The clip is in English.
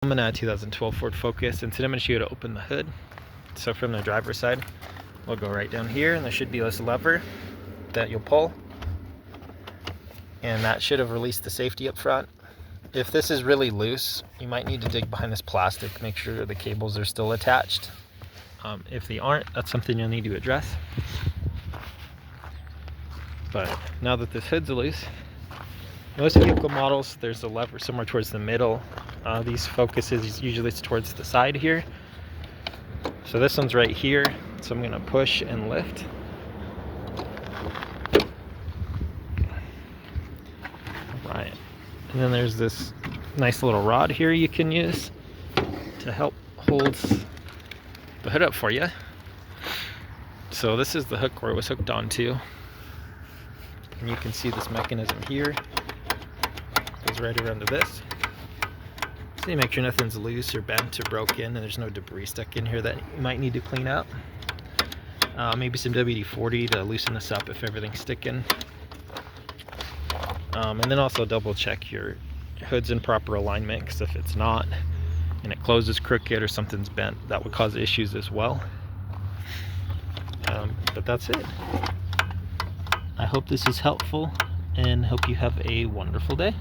I'm in a 2012 Ford Focus, and today I'm going to show you how to open the hood. So from the driver's side, we'll go right down here, and there should be this lever that you'll pull, and that should have released the safety up front. If this is really loose, you might need to dig behind this plastic, make sure the cables are still attached. If they aren't, that's something you'll need to address. But now that this hood's loose, most vehicle models, there's a lever somewhere towards the middle. These Focuses, usually it's towards the side here. So this one's right here, so I'm going to push and lift. Right, and then there's this nice little rod here you can use to help hold the hood up for you. So this is the hook where it was hooked onto, and you can see this mechanism here goes right around to this. So you make sure nothing's loose or bent or broken, and there's no debris stuck in here that you might need to clean out. Maybe some WD-40 to loosen this up if everything's sticking. And then also double check your hood's in proper alignment, because if it's not and it closes crooked or something's bent, that would cause issues as well. But that's it. I hope this is helpful and hope you have a wonderful day.